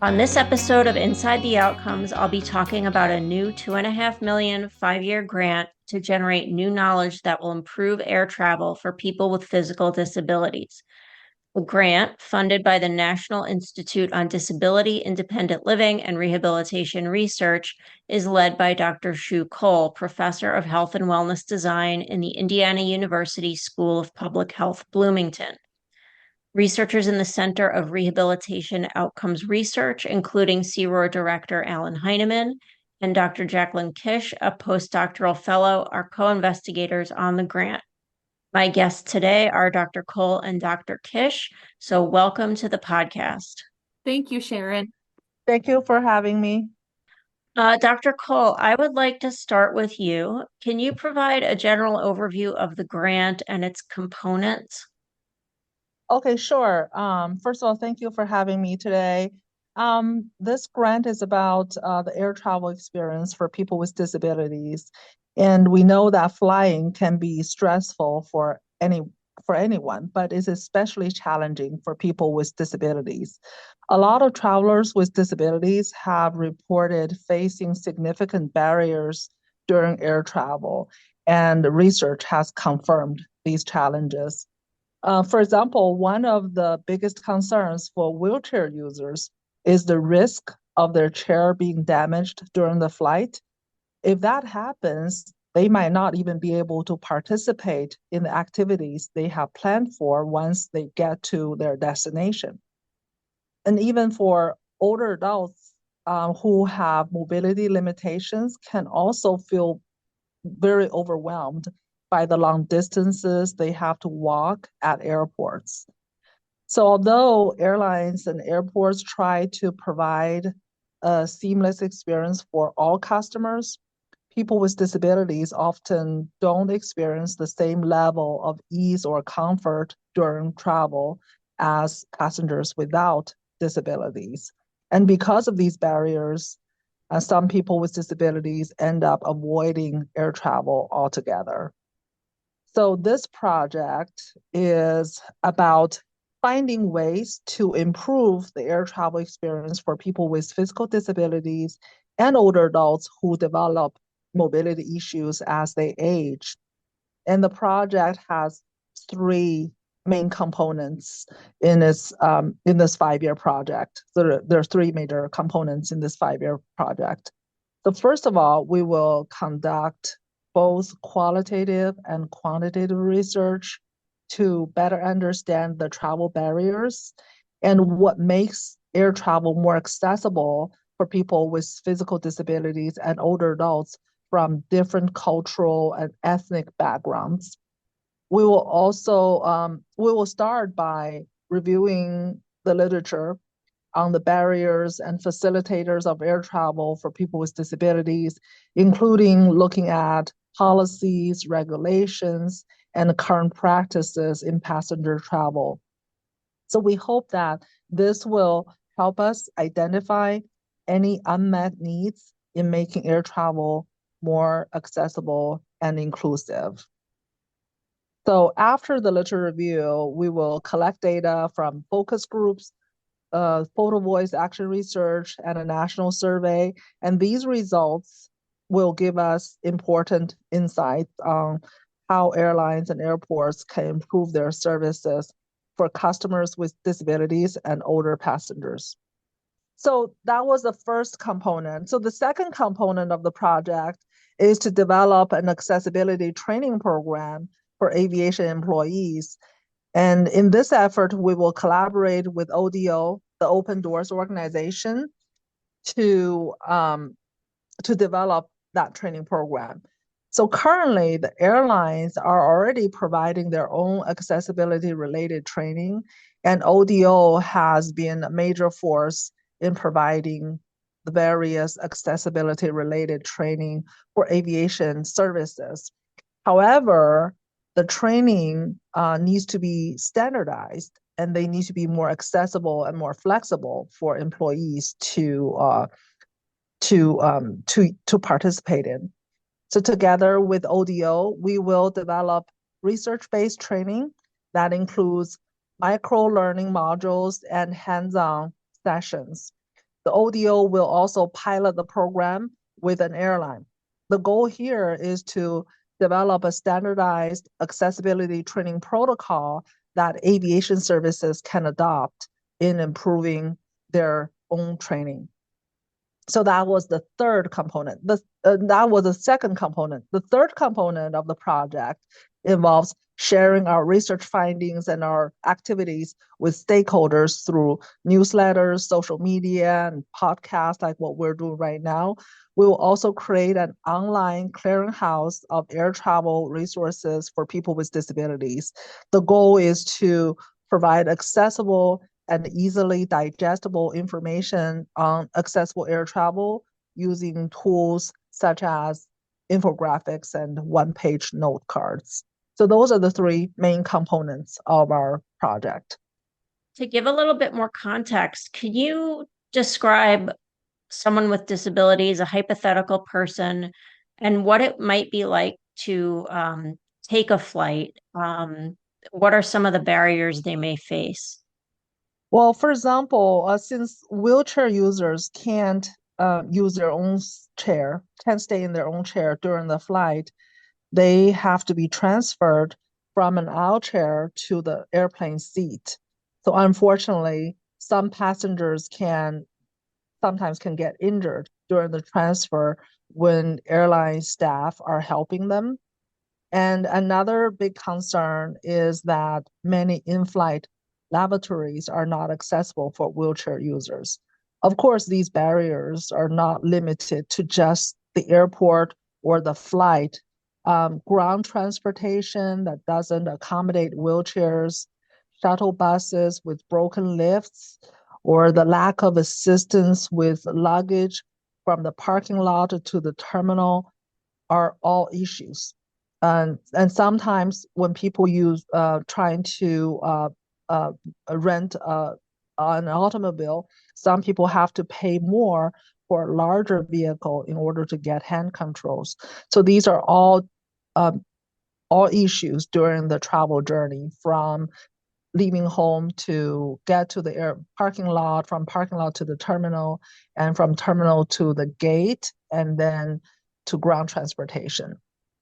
On this episode of Inside the Outcomes, I'll be talking about a new $2.5 million 5-year grant to generate new knowledge that will improve air travel for people with physical disabilities. A grant funded by the National Institute on Disability, Independent Living, and Rehabilitation Research is led by Dr. Shu Cole, Professor of Health and Wellness Design in the Indiana University School of Public Health, Bloomington. Researchers in the Center of Rehabilitation Outcomes Research, including CROR Director Alan Heineman and Dr. Jacqueline Kish, a postdoctoral fellow, are co-investigators on the grant. My guests today are Dr. Cole and Dr. Kish, so welcome to the podcast. Thank you, Sharon. Thank you for having me. Dr. Cole, I would like to start with you. Can you provide a general overview of the grant and its components? Okay, sure. First of all, thank you for having me today. This grant is about the air travel experience for people with disabilities. And we know that flying can be stressful for anyone, but it's especially challenging for people with disabilities. A lot of travelers with disabilities have reported facing significant barriers during air travel, and research has confirmed these challenges. For example, one of the biggest concerns for wheelchair users is the risk of their chair being damaged during the flight. If that happens, they might not even be able to participate in the activities they have planned for once they get to their destination. And even for older adults who have mobility limitations can also feel very overwhelmed by the long distances they have to walk at airports. So although airlines and airports try to provide a seamless experience for all customers, people with disabilities often don't experience the same level of ease or comfort during travel as passengers without disabilities. And because of these barriers, some people with disabilities end up avoiding air travel altogether. So this project is about finding ways to improve the air travel experience for people with physical disabilities and older adults who develop mobility issues as they age. And the project has three main components in this 5-year project. So there are three major components in this 5-year project. So first of all, we will conduct both qualitative and quantitative research to better understand the travel barriers and what makes air travel more accessible for people with physical disabilities and older adults from different cultural and ethnic backgrounds. We will start by reviewing the literature on the barriers and facilitators of air travel for people with disabilities, including looking at policies, regulations, and current practices in passenger travel. So we hope that this will help us identify any unmet needs in making air travel more accessible and inclusive. So after the literature review, we will collect data from focus groups, photo voice action research, and a national survey. And these results will give us important insights on how airlines and airports can improve their services for customers with disabilities and older passengers. So that was the first component. So the second component of the project is to develop an accessibility training program for aviation employees. And in this effort, we will collaborate with ODO, the Open Doors organization, to develop that training program. So currently, the airlines are already providing their own accessibility-related training, and ODO has been a major force in providing the various accessibility-related training for aviation services. However, the training needs to be standardized, and they need to be more accessible and more flexible for employees to participate in. So together with ODO, we will develop research-based training that includes micro-learning modules and hands-on sessions. The ODO will also pilot the program with an airline. The goal here is to develop a standardized accessibility training protocol that aviation services can adopt in improving their own training. So that was the third component. That was the second component. The third component of the project involves sharing our research findings and our activities with stakeholders through newsletters, social media, and podcasts like what we're doing right now. We will also create an online clearinghouse of air travel resources for people with disabilities. The goal is to provide accessible and easily digestible information on accessible air travel using tools such as infographics and one-page note cards. So those are the three main components of our project. To give a little bit more context, could you describe someone with disabilities, a hypothetical person, and what it might be like to take a flight? What are some of the barriers they may face? Well, for example, since wheelchair users can't use their own chair, can't stay in their own chair during the flight, they have to be transferred from an aisle chair to the airplane seat. So unfortunately, some passengers can sometimes can get injured during the transfer when airline staff are helping them. And another big concern is that many in-flight lavatories are not accessible for wheelchair users. Of course, these barriers are not limited to just the airport or the flight. Ground transportation that doesn't accommodate wheelchairs, shuttle buses with broken lifts, or the lack of assistance with luggage from the parking lot to the terminal are all issues. And sometimes when people use trying to uh, rent an automobile, some people have to pay more for a larger vehicle in order to get hand controls. So these are um, all issues during the travel journey from leaving home to get to the air parking lot, from parking lot to the terminal, and from terminal to the gate, and then to ground transportation.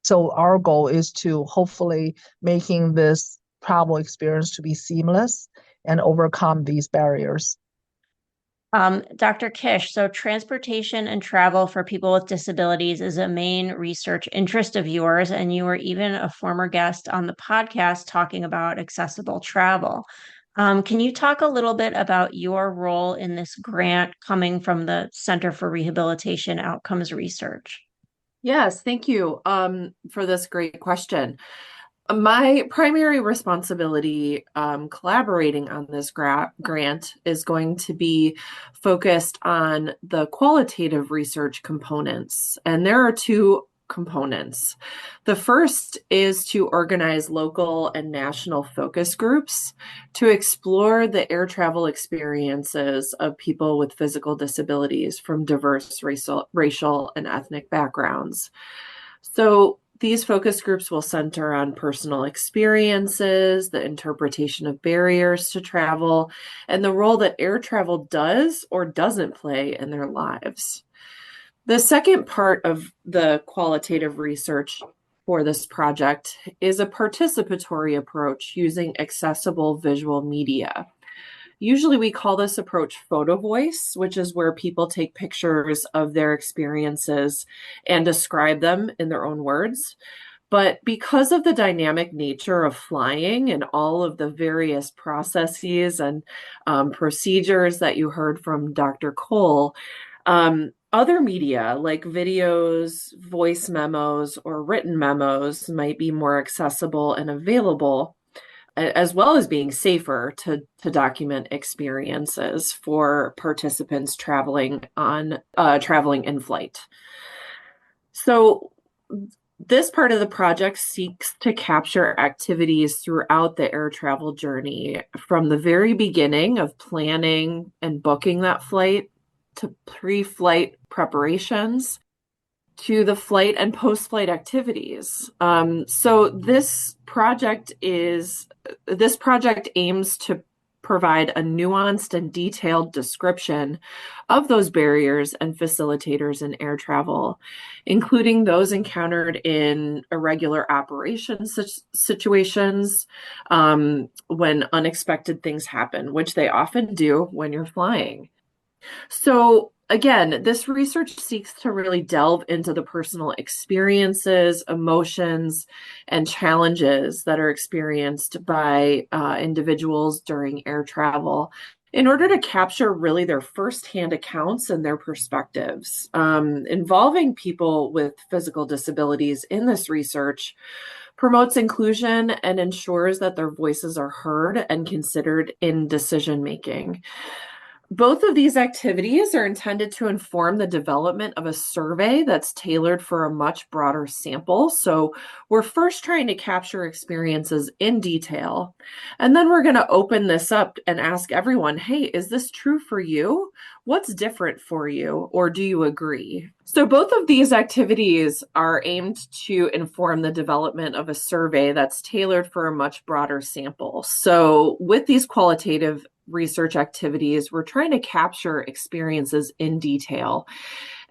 So our goal is to hopefully making this travel experience to be seamless and overcome these barriers. Dr. Kish, so transportation and travel for people with disabilities is a main research interest of yours, and you were even a former guest on the podcast talking about accessible travel. Can you talk a little bit about your role in this grant coming from the Center for Rehabilitation Outcomes Research? Yes, thank you for this great question. My primary responsibility collaborating on this grant is going to be focused on the qualitative research components. And there are two components. The first is to organize local and national focus groups to explore the air travel experiences of people with physical disabilities from diverse racial and ethnic backgrounds. So these focus groups will center on personal experiences, the interpretation of barriers to travel, and the role that air travel does or doesn't play in their lives. The second part of the qualitative research for this project is a participatory approach using accessible visual media. Usually we call this approach photo voice, which is where people take pictures of their experiences and describe them in their own words. But because of the dynamic nature of flying and all of the various processes and procedures that you heard from Dr. Cole, other media like videos, voice memos, or written memos might be more accessible and available, as well as being safer to document experiences for participants traveling in flight. So this part of the project seeks to capture activities throughout the air travel journey, from the very beginning of planning and booking that flight to pre-flight preparations to the flight and post-flight activities. So this project aims to provide a nuanced and detailed description of those barriers and facilitators in air travel, including those encountered in irregular operations situations, when unexpected things happen, which they often do when you're flying. So again, this research seeks to really delve into the personal experiences, emotions, and challenges that are experienced by individuals during air travel in order to capture really their firsthand accounts and their perspectives. Involving people with physical disabilities in this research promotes inclusion and ensures that their voices are heard and considered in decision making. Both of these activities are intended to inform the development of a survey that's tailored for a much broader sample. So we're first trying to capture experiences in detail, and then we're going to open this up and ask everyone, hey, is this true for you? What's different for you? Or do you agree? So both of these activities are aimed to inform the development of a survey that's tailored for a much broader sample. So with these qualitative research activities, we're trying to capture experiences in detail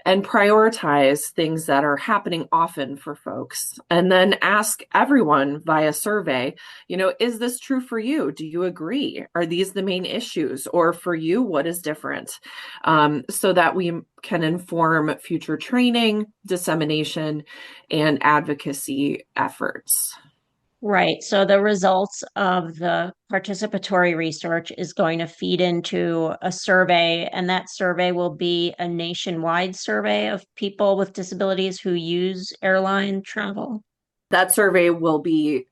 and prioritize things that are happening often for folks, and then ask everyone via survey, is this true for you? Do you agree? Are these the main issues? Or for you, what is different? So that we can inform future training, dissemination, and advocacy efforts. Right. So the results of the participatory research is going to feed into a survey, and that survey will be a nationwide survey of people with disabilities who use airline travel. That survey will be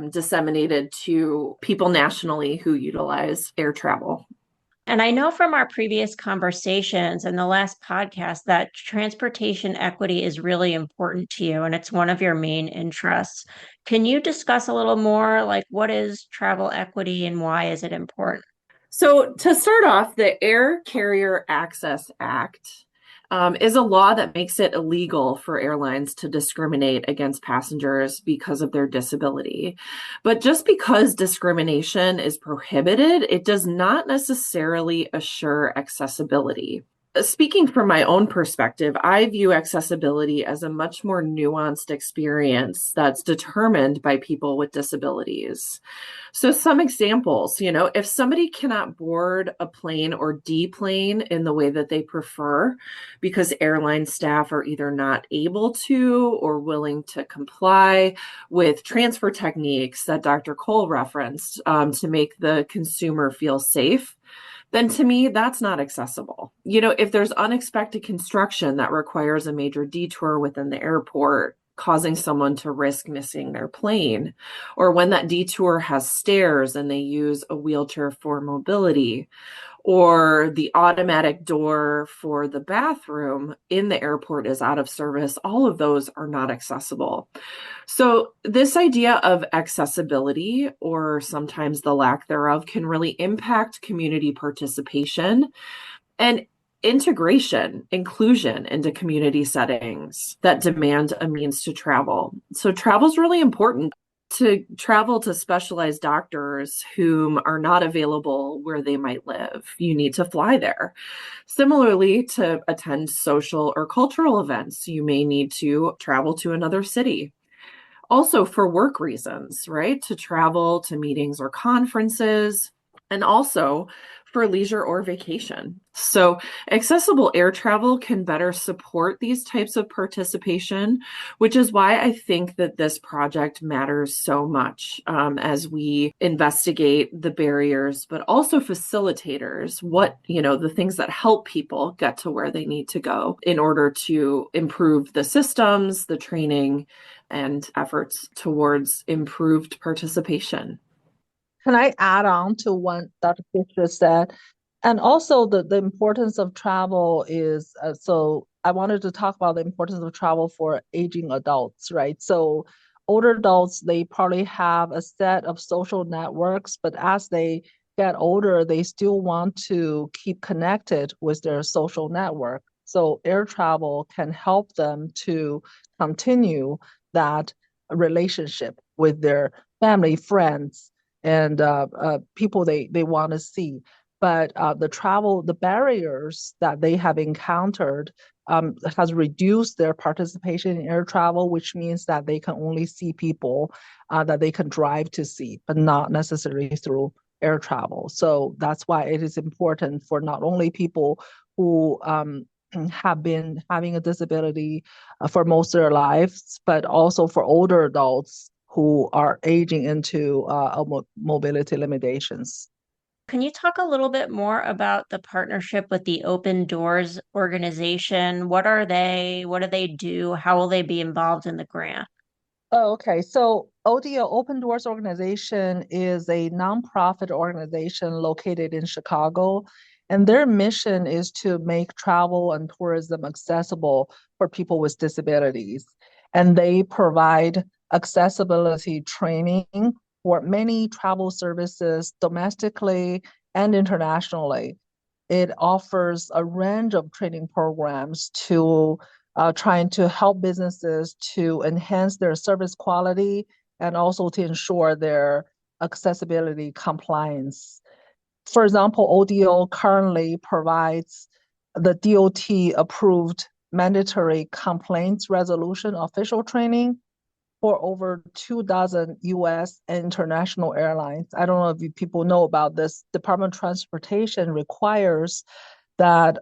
disseminated to people nationally who utilize air travel. And I know from our previous conversations and the last podcast that transportation equity is really important to you and it's one of your main interests. Can you discuss a little more, like what is travel equity and why is it important? So to start off, the Air Carrier Access Act is a law that makes it illegal for airlines to discriminate against passengers because of their disability. But just because discrimination is prohibited, it does not necessarily assure accessibility. Speaking from my own perspective, I view accessibility as a much more nuanced experience that's determined by people with disabilities. So some examples, if somebody cannot board a plane or deplane in the way that they prefer because airline staff are either not able to or willing to comply with transfer techniques that Dr. Cole referenced to make the consumer feel safe, then to me, that's not accessible. If there's unexpected construction that requires a major detour within the airport, causing someone to risk missing their plane, or when that detour has stairs and they use a wheelchair for mobility, or the automatic door for the bathroom in the airport is out of service, all of those are not accessible. So this idea of accessibility, or sometimes the lack thereof, can really impact community participation and inclusion into community settings that demand a means to travel. So travel is really important. To travel to specialized doctors whom are not available where they might live, you need to fly there. Similarly, to attend social or cultural events, you may need to travel to another city. Also for work reasons, right? To travel to meetings or conferences, and also for leisure or vacation. So accessible air travel can better support these types of participation, which is why I think that this project matters so much as we investigate the barriers, but also facilitators, the things that help people get to where they need to go in order to improve the systems, the training, and efforts towards improved participation. Can I add on to what Dr. Fisher said? And also the importance of travel is, so I wanted to talk about the importance of travel for aging adults, right? So older adults, they probably have a set of social networks, but as they get older, they still want to keep connected with their social network. So air travel can help them to continue that relationship with their family, friends, and people they want to see. But the barriers that they have encountered has reduced their participation in air travel, which means that they can only see people that they can drive to see, but not necessarily through air travel. So that's why it is important for not only people who have been having a disability for most of their lives, but also for older adults who are aging into mobility limitations. Can you talk a little bit more about the partnership with the Open Doors organization? What are they? What do they do? How will they be involved in the grant? Oh, okay. So ODO Open Doors Organization is a nonprofit organization located in Chicago, and their mission is to make travel and tourism accessible for people with disabilities. And they provide accessibility training for many travel services domestically and internationally. It offers a range of training programs to trying to help businesses to enhance their service quality and also to ensure their accessibility compliance. For example, ODO currently provides the DOT approved mandatory complaints resolution official training for over 24 US and international airlines. I don't know if people know about this. Department of Transportation requires that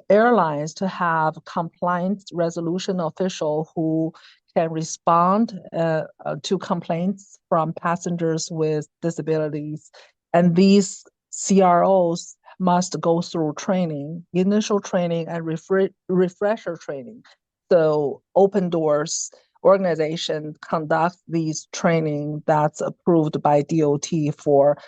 airlines to have compliance resolution official who can respond to complaints from passengers with disabilities. And these CROs must go through training, initial training and refresher training. So Open Doors organization conducts these training that's approved by DOT for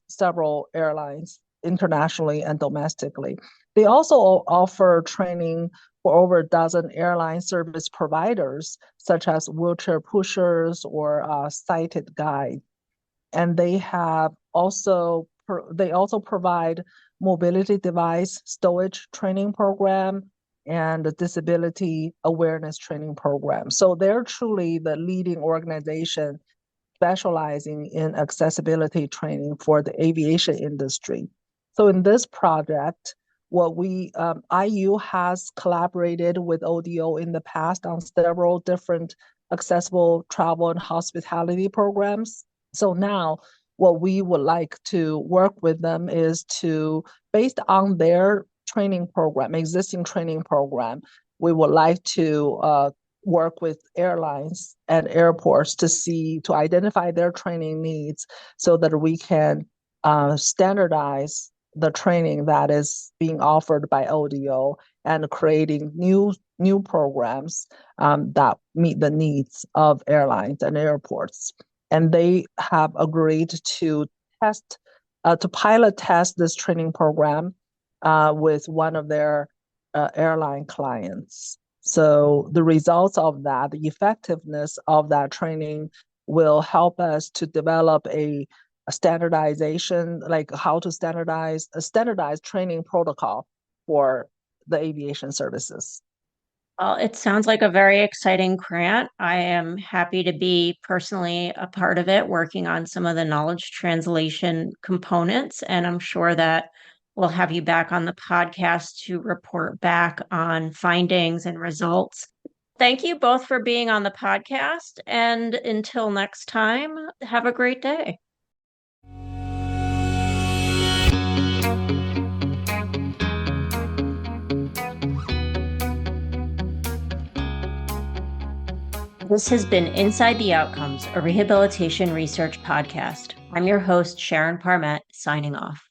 several airlines internationally and domestically. They also offer training for over a dozen airline service providers, such as wheelchair pushers or sighted guides. And they also provide mobility device stowage training program and a disability awareness training program. So they're truly the leading organization specializing in accessibility training for the aviation industry. So in this project, IU has collaborated with ODO in the past on several different accessible travel and hospitality programs. So now what we would like to work with them is to, based on their training program, existing training program, we would like to work with airlines and airports to identify their training needs so that we can standardize the training that is being offered by ODO and creating new programs that meet the needs of airlines and airports. And they have agreed to pilot test this training program with one of their airline clients. So the results of that, the effectiveness of that training will help us to develop a standardization, like how to standardize a standardized training protocol for the aviation services. Well, it sounds like a very exciting grant. I am happy to be personally a part of it, working on some of the knowledge translation components. And I'm sure that we'll have you back on the podcast to report back on findings and results. Thank you both for being on the podcast. And until next time, have a great day. This has been Inside the Outcomes, a rehabilitation research podcast. I'm your host, Sharon Parmet, signing off.